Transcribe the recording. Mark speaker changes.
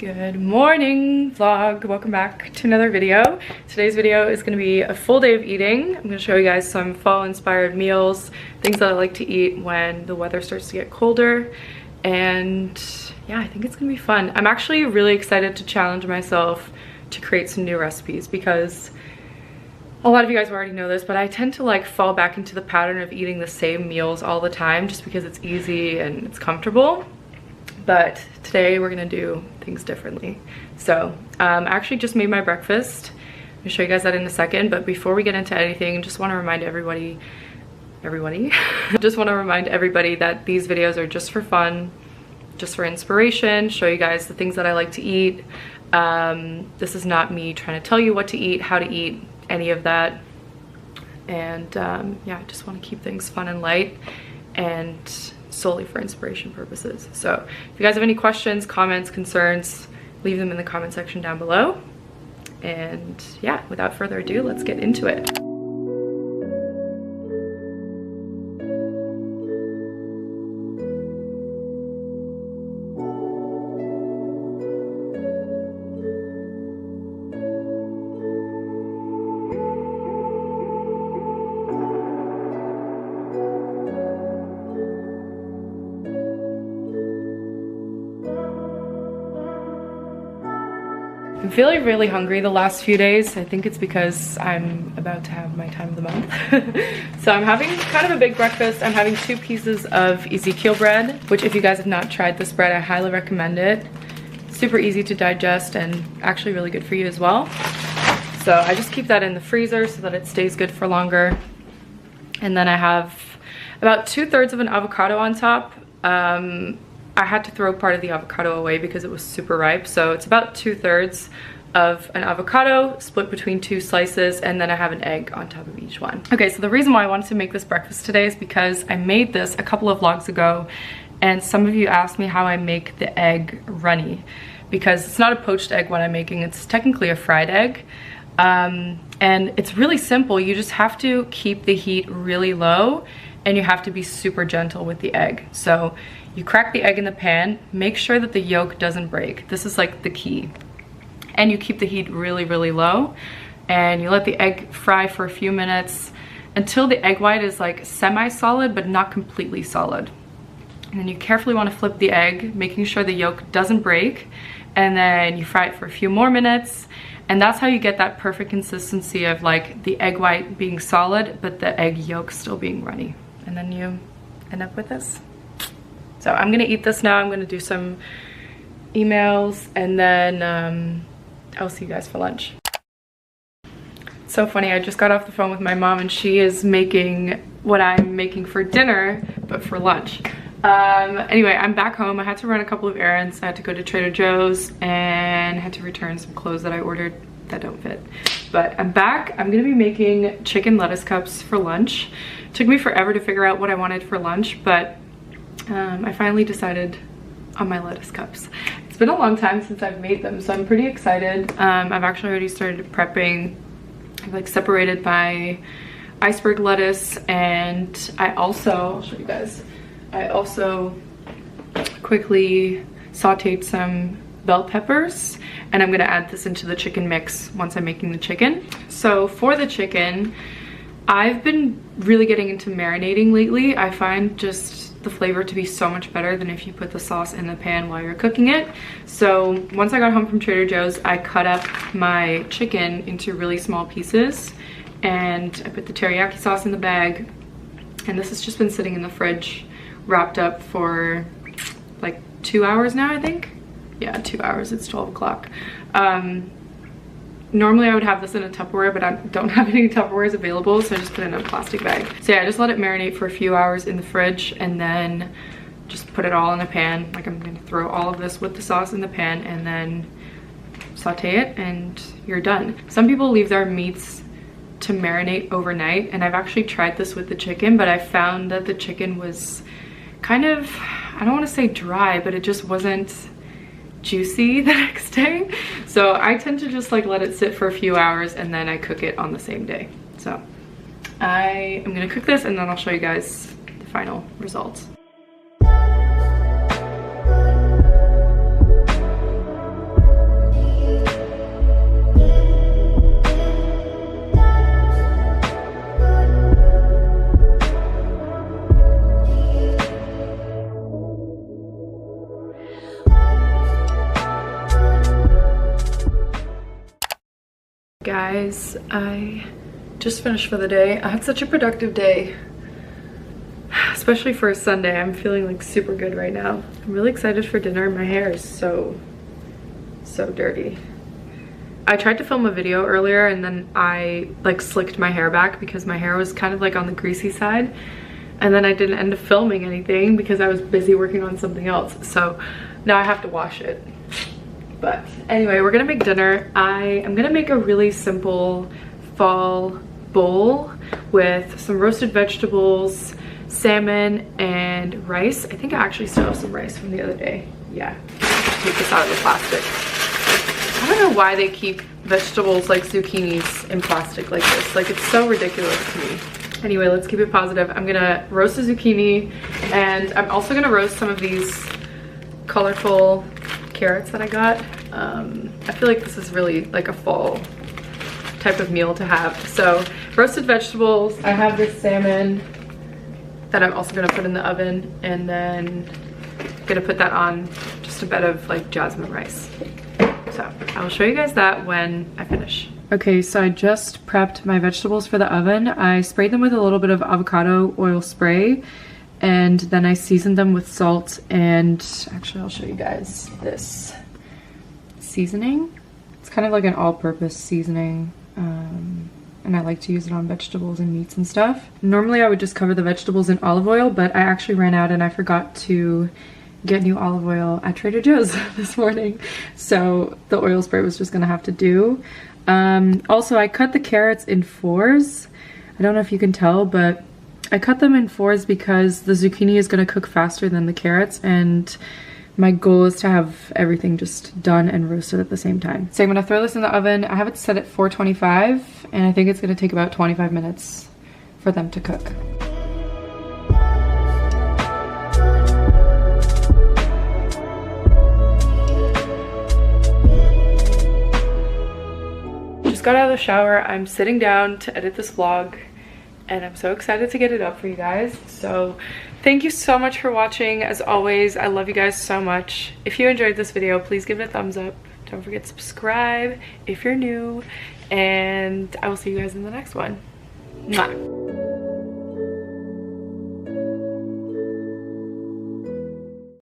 Speaker 1: Good morning vlog. Welcome back to another video. Today's video is going to be a full day of eating. I'm going to show you guys some fall inspired meals, things that I like to eat when the weather starts to get colder. And yeah, I think it's going to be fun. I'm actually really excited to challenge myself to create some new recipes because a lot of you guys already know this, but I tend to like fall back into the pattern of eating the same meals all the time just because it's easy and it's comfortable. But today we're gonna do things differently. So I actually just made my breakfast. I'll show you guys that in a second, but before we get into anything, just want to remind everybody just want to remind everybody that these videos are just for fun, just for inspiration, show you guys the things that I like to eat. This is not me trying to tell you what to eat, how to eat, any of that. And yeah, I just want to keep things fun and light and solely for inspiration purposes. So if you guys have any questions, comments, concerns, leave them in the comment section down below. And yeah, without further ado, let's get into it. I'm feeling really hungry the last few days. I think it's because I'm about to have my time of the month. So I'm having kind of a big breakfast. I'm having 2 pieces of Ezekiel bread, which if you guys have not tried this bread, I highly recommend it. Super easy to digest and actually really good for you as well. So I just keep that in the freezer so that it stays good for longer. And then I have about 2/3 of an avocado on top. I had to throw part of the avocado away because it was super ripe. So it's about 2/3 of an avocado split between 2 slices, and then I have an egg on top of each one. Okay, so the reason why I wanted to make this breakfast today is because I made this a couple of vlogs ago, and some of you asked me how I make the egg runny, because it's not a poached egg what I'm making, it's technically a fried egg. And it's really simple. You just have to keep the heat really low, and you have to be super gentle with the egg. So you crack the egg in the pan, make sure that the yolk doesn't break. This is like the key. And you keep the heat really, really low, and you let the egg fry for a few minutes until the egg white is like semi-solid but not completely solid. And then you carefully want to flip the egg, making sure the yolk doesn't break, and then you fry it for a few more minutes. And that's how you get that perfect consistency of like the egg white being solid but the egg yolk still being runny. And then you end up with this. So I'm gonna eat this now. I'm gonna do some emails, and then I'll see you guys for lunch. It's so funny, I just got off the phone with my mom and she is making what I'm making for dinner, but for lunch. Anyway, I'm back home. I had to run a couple of errands. I had to go to Trader Joe's and I had to return some clothes that I ordered that don't fit. But I'm back. I'm gonna be making chicken lettuce cups for lunch. It took me forever to figure out what I wanted for lunch, but I finally decided on my lettuce cups. It's been a long time since I've made them, so I'm pretty excited. I've actually already started prepping. I've like separated my iceberg lettuce, and I'll show you guys. I also quickly sauteed some bell peppers, and I'm gonna add this into the chicken mix once I'm making the chicken. So for the chicken, I've been really getting into marinating lately. I find just the flavor to be so much better than if you put the sauce in the pan while you're cooking it. So once I got home from Trader Joe's, I cut up my chicken into really small pieces, and I put the teriyaki sauce in the bag, and this has just been sitting in the fridge wrapped up for like 2 hours now, I think. Yeah, 2 hours. It's 12 o'clock. Normally I would have this in a Tupperware, but I don't have any Tupperwares available, so I just put it in a plastic bag. So yeah, I just let it marinate for a few hours in the fridge, and then just put it all in a pan. Like I'm gonna throw all of this with the sauce in the pan and then saute it, and you're done. Some people leave their meats to marinate overnight, and I've actually tried this with the chicken, but I found that the chicken was kind of, I don't want to say dry, but it just wasn't juicy the next day. So I tend to just like let it sit for a few hours and then I cook it on the same day. So I am gonna cook this and then I'll show you guys the final results. Guys, I just finished for the day. I had such a productive day, especially for a Sunday. I'm feeling like super good right now. I'm really excited for dinner. My hair is so dirty. I tried to film a video earlier and then I like slicked my hair back because my hair was kind of like on the greasy side, and then I didn't end up filming anything because I was busy working on something else. So now I have to wash it. But anyway, we're gonna make dinner. I am gonna make a really simple fall bowl with some roasted vegetables, salmon, and rice. I think I actually still have some rice from the other day. Yeah, take this out of the plastic. I don't know why they keep vegetables like zucchinis in plastic like this. Like, it's so ridiculous to me. Anyway, let's keep it positive. I'm gonna roast a zucchini, and I'm also gonna roast some of these colorful carrots that I got. I feel like this is really like a fall type of meal to have. So roasted vegetables, I have this salmon that I'm also gonna put in the oven, and then I'm gonna put that on just a bed of like jasmine rice. So I will show you guys that when I finish. Okay, so I just prepped my vegetables for the oven. I sprayed them with a little bit of avocado oil spray, and then I seasoned them with salt, and actually I'll show you guys this seasoning. It's kind of like an all-purpose seasoning, and I like to use it on vegetables and meats and stuff. Normally I would just cover the vegetables in olive oil, but I actually ran out and I forgot to get new olive oil at Trader Joe's this morning, so the oil spray was just gonna have to do. Also, I cut the carrots in fours. I don't know if you can tell, but I cut them in fours because the zucchini is going to cook faster than the carrots, and my goal is to have everything just done and roasted at the same time. So I'm going to throw this in the oven. I have it set at 425, and I think it's going to take about 25 minutes for them to cook. Just got out of the shower. I'm sitting down to edit this vlog, and I'm so excited to get it up for you guys. So thank you so much for watching. As always, I love you guys so much. If you enjoyed this video, please give it a thumbs up. Don't forget to subscribe if you're new, and I will see you guys in the next one. Mwah.